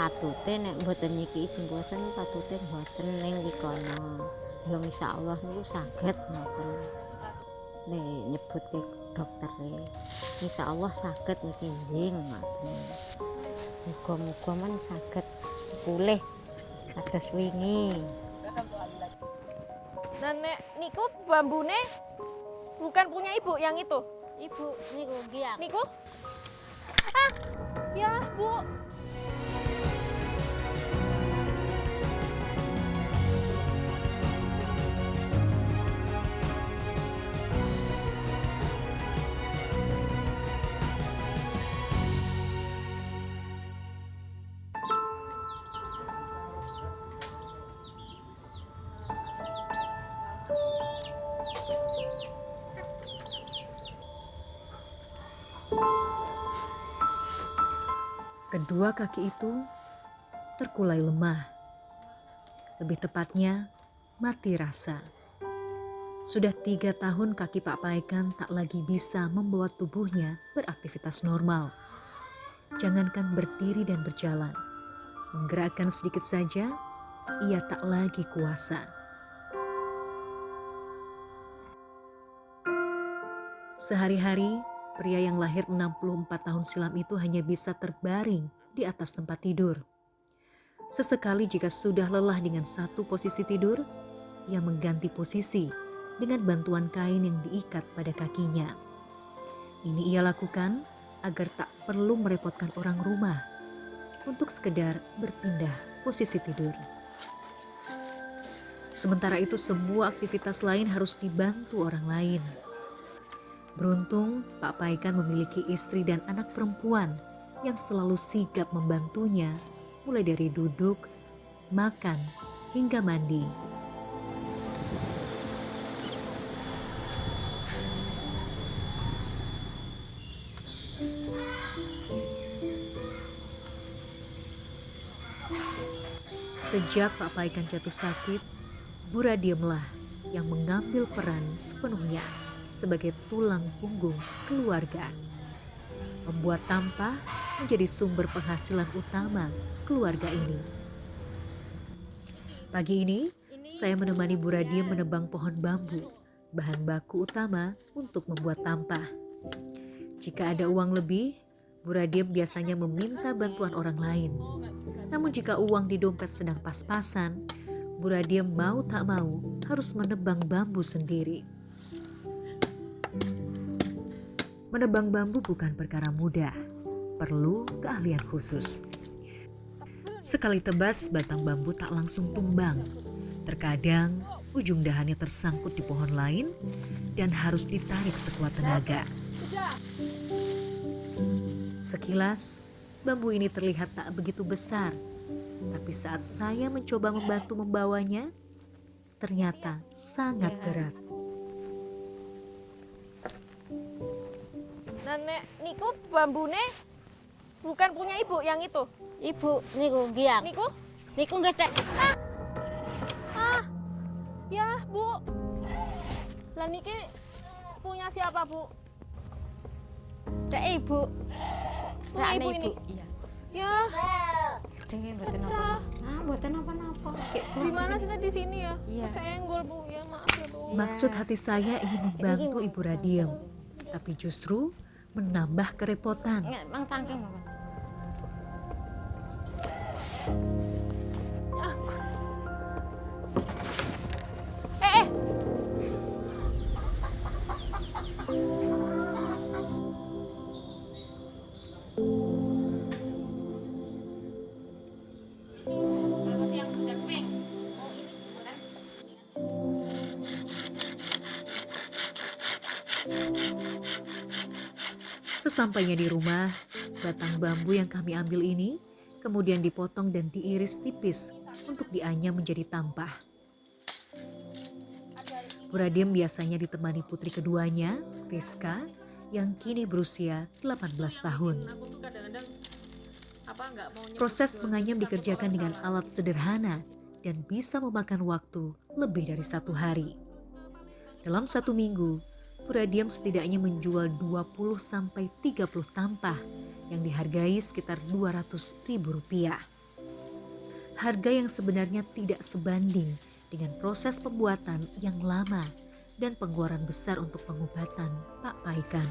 patute nek mboten nyiki izin bosen patute mboten ning kono. Ya insyaallah niku saged ngoten. Nek nyebut ke doktere insyaallah saged niki njing ngoten. Muga-muga men saged pulih kados wingi. Nah, nek niku bambune bukan punya ibu yang itu. Ibu niku nggih. Niku? Ah, ya Bu. Kedua kaki itu terkulai lemah. Lebih tepatnya, mati rasa. Sudah 3 tahun kaki Pak Paikan tak lagi bisa membawa tubuhnya beraktivitas normal. Jangankan berdiri dan berjalan, menggerakkan sedikit saja, ia tak lagi kuasa. Sehari-hari, pria yang lahir 64 tahun silam itu hanya bisa terbaring di atas tempat tidur. Sesekali jika sudah lelah dengan satu posisi tidur, ia mengganti posisi dengan bantuan kain yang diikat pada kakinya. Ini ia lakukan agar tak perlu merepotkan orang rumah untuk sekedar berpindah posisi tidur. Sementara itu semua aktivitas lain harus dibantu orang lain. Beruntung Pak Paikan memiliki istri dan anak perempuan yang selalu sigap membantunya mulai dari duduk, makan, hingga mandi. Sejak Pak Paikan jatuh sakit, Bu Radiemlah yang mengambil peran sepenuhnya sebagai tulang punggung keluarga. Membuat tampah menjadi sumber penghasilan utama keluarga ini. Pagi ini, saya menemani Bu Radiem menebang pohon bambu, bahan baku utama untuk membuat tampah. Jika ada uang lebih, Bu Radiem biasanya meminta bantuan orang lain. Namun jika uang di dompet sedang pas-pasan, Bu Radiem mau tak mau harus menebang bambu sendiri. Menebang bambu bukan perkara mudah, perlu keahlian khusus. Sekali tebas, batang bambu tak langsung tumbang. Terkadang, ujung dahannya tersangkut di pohon lain dan harus ditarik sekuat tenaga. Sekilas, bambu ini terlihat tak begitu besar, tapi saat saya mencoba membantu membawanya, ternyata sangat berat. Nah, nek niku bambune bukan punya ibu yang itu. Ibu niku nggih. Niku? Niku nggih Tek. Ah, ya Bu. Lah niki punya siapa Bu? Tek Ibu. Punya ibu ini? Iya. Ya, Jenenge mboten Pecah. napa-napa. Ah, mboten napa-napa. di mana sih di sini ya? Iya. Kesenggol Bu, ya maaf ya Bu. Maksud hati saya ingin membantu Ibu Radiem, tapi justru menambah kerepotan. Nggak, Mang cangkem apa? Eh. Yang sudah kering. Oh, ini bukan. Sesampainya di rumah, batang bambu yang kami ambil ini kemudian dipotong dan diiris tipis untuk dianyam menjadi tampah. Bu Radiem biasanya ditemani putri keduanya, Rizka, yang kini berusia 18 tahun. Proses menganyam dikerjakan dengan alat sederhana dan bisa memakan waktu lebih dari 1 hari. Dalam 1 minggu, Bu Radiem setidaknya menjual 20-30 tampah yang dihargai sekitar Rp200.000. Harga yang sebenarnya tidak sebanding dengan proses pembuatan yang lama dan pengeluaran besar untuk pengobatan Pak Paikan.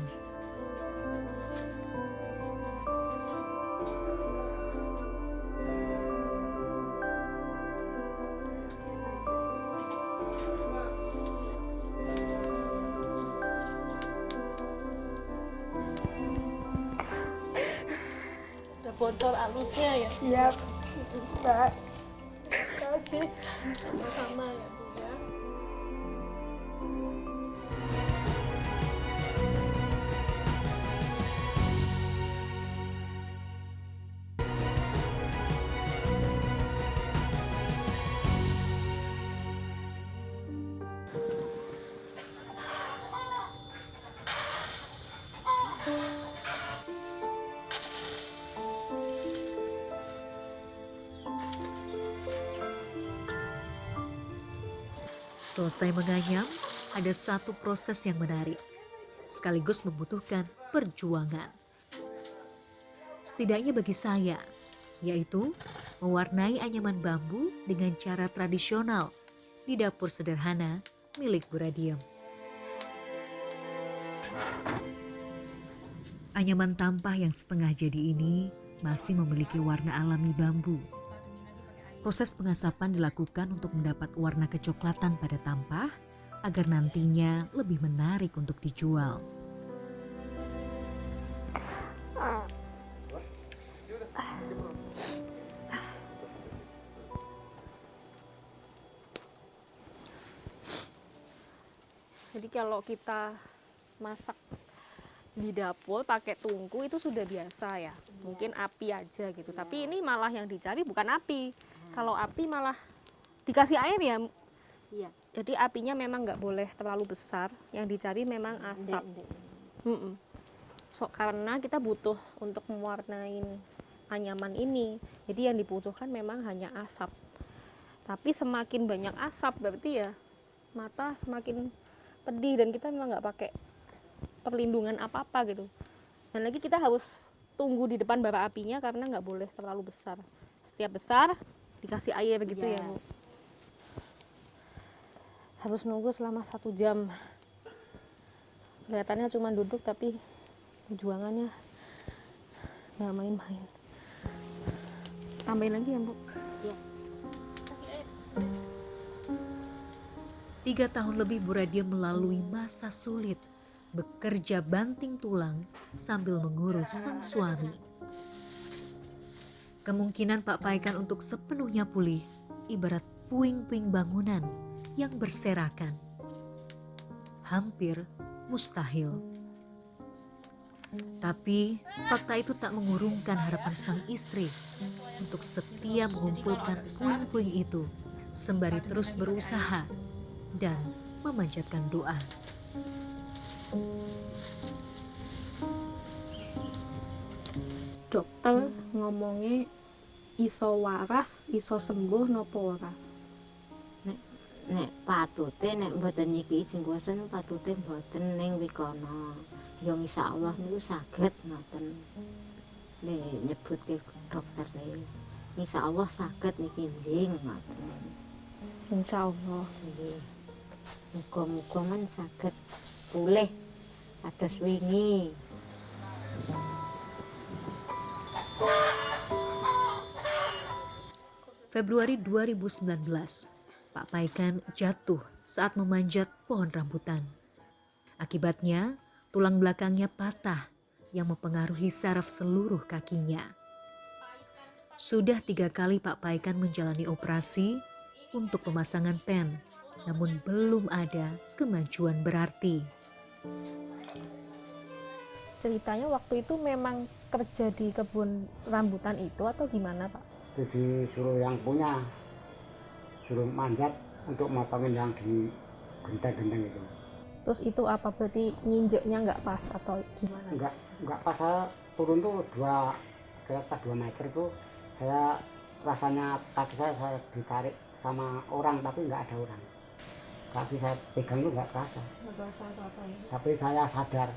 Udah bocor alusnya ya? Iya, Mbak. Kasih. Sama-sama ya Bu ya. Selesai menganyam, ada satu proses yang menarik, sekaligus membutuhkan perjuangan. Setidaknya bagi saya, yaitu mewarnai anyaman bambu dengan cara tradisional di dapur sederhana milik Bu Radiem. Anyaman tampah yang setengah jadi ini masih memiliki warna alami bambu. Proses pengasapan dilakukan untuk mendapat warna kecoklatan pada tampah agar nantinya lebih menarik untuk dijual. Jadi kalau kita masak di dapur pakai tungku itu sudah biasa ya, mungkin api aja gitu. Tapi ini malah yang dicari bukan api. Kalau api malah dikasih air ya. Iya. Jadi apinya memang nggak boleh terlalu besar. Yang dicari memang asap. Karena kita butuh untuk mewarnai anyaman ini. Jadi yang dibutuhkan memang hanya asap. Tapi semakin banyak asap berarti ya mata semakin pedih dan kita memang nggak pakai perlindungan apa-apa gitu. Dan lagi kita harus tunggu di depan bara apinya karena nggak boleh terlalu besar. Setiap besar dikasih air gitu ya Bu. Harus nunggu selama 1 jam. Kelihatannya cuma duduk tapi perjuangannya nggak main-main. Tambahin lagi ya Bu. Iya. 3 tahun lebih Bu Radiem melalui masa sulit, bekerja banting tulang sambil mengurus sang suami. Kemungkinan Pak Paikan untuk sepenuhnya pulih ibarat puing-puing bangunan yang berserakan. Hampir mustahil. Tapi fakta itu tak mengurungkan harapan sang istri untuk setia mengumpulkan puing-puing itu sembari terus berusaha dan memanjatkan doa. Dokter ngomongnya iso waras, iso sembuh nopo ora. Nek patute nek mboten nyiki izin kuasa niku patute mboten ning wikono. Ya insyaallah niku saged ngoten. Nek nyebutke dokter insyaallah saged niki njing ngoten. Insyaallah. Nggih. Muga-muga men saged pulih kados wingi. Februari 2019, Pak Paikan jatuh saat memanjat pohon rambutan. Akibatnya, tulang belakangnya patah yang mempengaruhi saraf seluruh kakinya. Sudah 3 kali Pak Paikan menjalani operasi untuk pemasangan pen, namun belum ada kemajuan berarti. Ceritanya waktu itu memang kerja di kebun rambutan itu atau gimana Pak? Jadi suruh yang punya, suruh manjat untuk motongin yang di genteng-genteng itu. Terus itu apa berarti nginjeknya nggak pas atau gimana? Enggak pas, saya turun tuh kira-kira 2 meter itu, saya rasanya kaki saya ditarik sama orang tapi nggak ada orang. Kaki saya pegang itu nggak kerasa. Nggak kerasa apa-apa ya? Tapi saya sadar.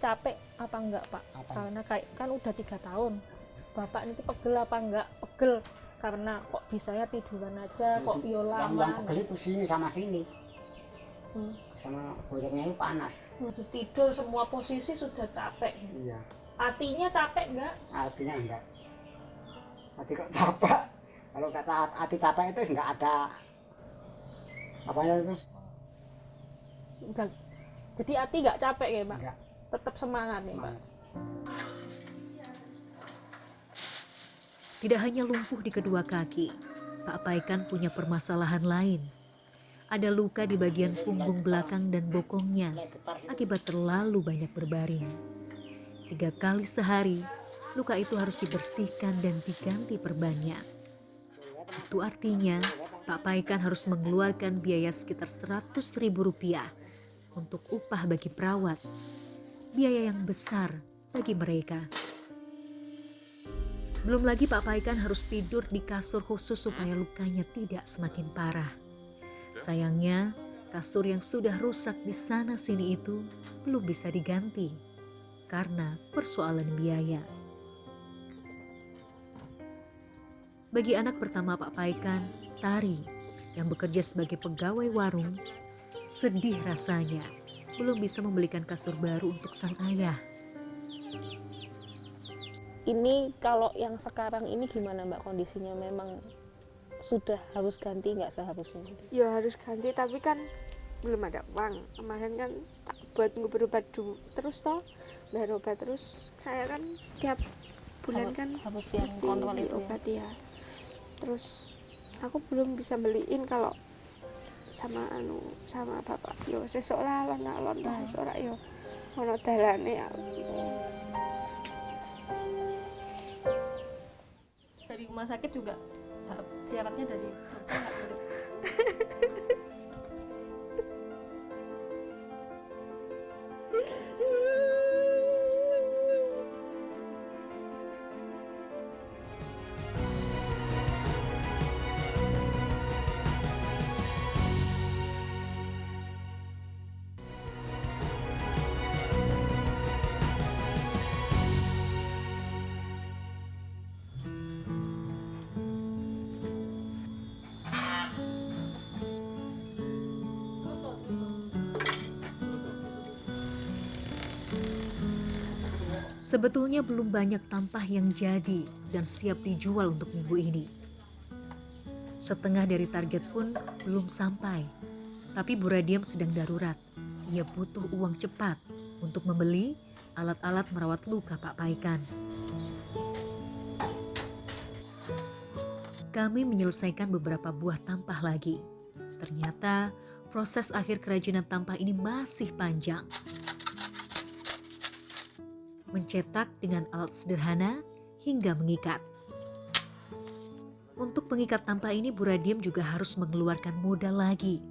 Capek apa enggak Pak? Apa? Karena kan udah 3 tahun. Bapak itu pegel apa enggak? Pegel. karena kok bisa ya tiduran aja, kok yo yang lama. pegel itu sini sama sini, Hmm. sama boyoknya itu panas. Tidur semua posisi sudah capek. Iya, Hatinya capek nggak? artinya enggak. Hati kok capek. Kalau kata hati capek itu enggak ada apanya itu. Enggak. Jadi hati nggak capek ya Pak? Enggak. Tetap semangat ya Pak? Tidak hanya lumpuh di kedua kaki, Pak Paikan punya permasalahan lain. Ada luka di bagian punggung belakang dan bokongnya akibat terlalu banyak berbaring. 3 kali sehari, luka itu harus dibersihkan dan diganti perbannya. Itu artinya Pak Paikan harus mengeluarkan biaya sekitar Rp100.000 untuk upah bagi perawat. Biaya yang besar bagi mereka. Belum lagi Pak Paikan harus tidur di kasur khusus supaya lukanya tidak semakin parah. Sayangnya, kasur yang sudah rusak di sana sini itu belum bisa diganti karena persoalan biaya. Bagi anak pertama Pak Paikan, Tari, yang bekerja sebagai pegawai warung, sedih rasanya belum bisa membelikan kasur baru untuk sang ayah. Ini kalau yang sekarang ini gimana Mbak kondisinya? Memang sudah harus ganti nggak seharusnya? Ya harus ganti, tapi kan belum ada uang. Kemarin kan tak buat berobat terus toh, bayar obat terus. Saya kan setiap bulan kan harus yang mesti kontrol beli itu ya? obat ya. Terus aku belum bisa beliin kalau sama bapak. Yo sesuk lah alon-alon lah, sesuk ora yo ono dalane ya. Dari rumah sakit juga syaratnya dari dokter nggak boleh. Sebetulnya belum banyak tampah yang jadi dan siap dijual untuk minggu ini. Setengah dari target pun belum sampai. Tapi Bu Radiem sedang darurat. Ia butuh uang cepat untuk membeli alat-alat merawat luka Pak Paikan. Kami menyelesaikan beberapa buah tampah lagi. Ternyata proses akhir kerajinan tampah ini masih panjang. Mencetak dengan alat sederhana hingga mengikat. Untuk pengikat tampah ini Bu Radiem juga harus mengeluarkan modal lagi.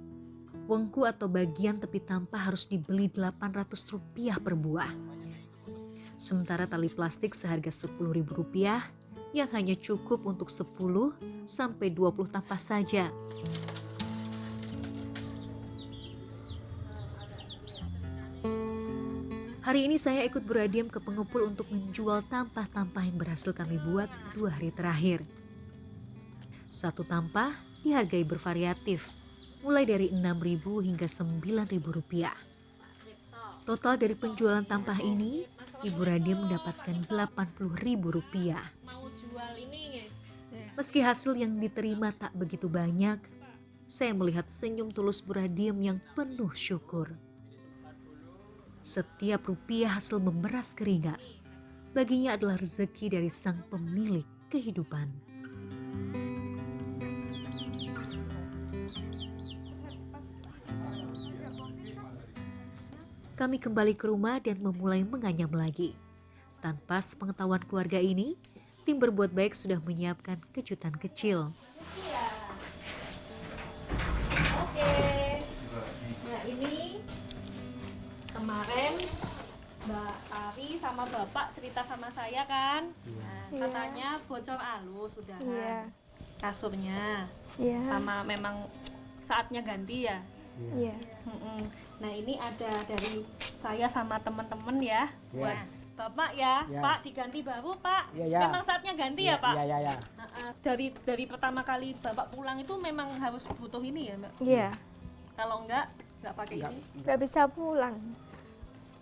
Wengku atau bagian tepi tampah harus dibeli Rp800 per buah. Sementara tali plastik seharga Rp10.000 yang hanya cukup untuk 10 sampai 20 tampah saja. Hari ini saya ikut Bu Radiem ke pengepul untuk menjual tampah-tampah yang berhasil kami buat 2 hari terakhir. Satu tampah dihargai bervariatif, mulai dari Rp6.000 hingga Rp9.000. Total dari penjualan tampah ini, Ibu Radiem mendapatkan Rp80.000. Meski hasil yang diterima tak begitu banyak, saya melihat senyum tulus Bu Radiem yang penuh syukur. Setiap rupiah hasil memeras keringat, baginya adalah rezeki dari sang pemilik kehidupan. Kami kembali ke rumah dan memulai menganyam lagi. Tanpa sepengetahuan keluarga ini, tim berbuat baik sudah menyiapkan kejutan kecil. Oke. Nah ini kemarin Mbak Ari sama Bapak cerita sama saya kan, nah, Iya. katanya bocor alus sudah Iya. kasurnya, Iya. sama memang saatnya ganti ya. Iya. Nah ini ada dari saya sama teman-teman ya, Iya. buat Bapak ya, Ya. Pak diganti baru Pak. Iya, ya. Memang saatnya ganti ya Pak. Iya, iya, iya. Dari pertama kali Bapak pulang itu memang harus butuh ini ya Mbak. Iya, Kalau nggak pakai Enggak, ini. nggak bisa pulang.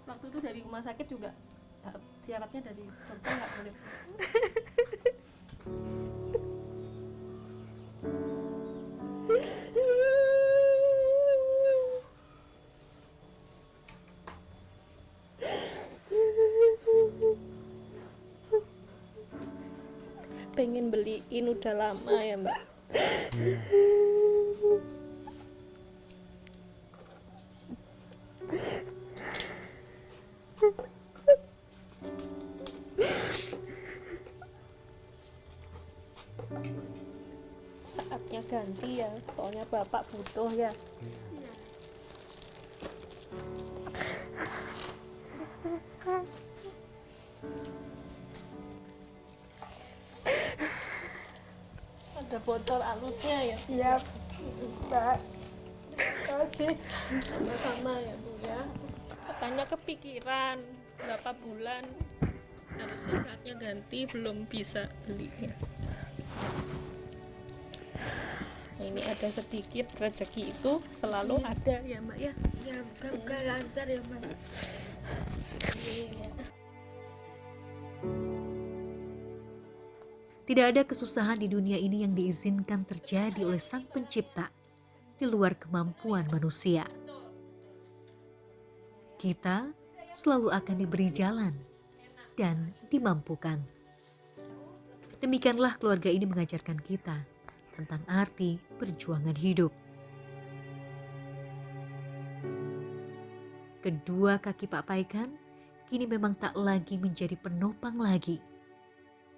Waktu itu dari rumah sakit juga syaratnya dari dokter nggak boleh. Pengen beliin udah lama ya Mbak. Saatnya ganti ya, soalnya Bapak butuh ya. Ada botol alusnya ya. Iya, Mbak. Kasih sama-sama ya Bu ya. Katanya kepikiran berapa bulan harusnya saatnya ganti belum bisa belinya. Nah, ini ada sedikit rezeki itu selalu ada ya Mbak ya. Ya, bukan lancar ya, Mbak. Ini ya. Tidak ada kesusahan di dunia ini yang diizinkan terjadi oleh Sang Pencipta di luar kemampuan manusia. Kita selalu akan diberi jalan dan dimampukan. Demikianlah keluarga ini mengajarkan kita tentang arti perjuangan hidup. Kedua kaki Pak Paikan kini memang tak lagi menjadi penopang lagi.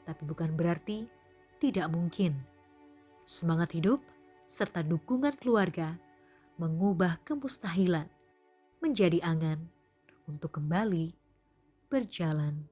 Tapi bukan berarti tidak mungkin. Semangat hidup serta dukungan keluarga mengubah kemustahilan menjadi angan untuk kembali berjalan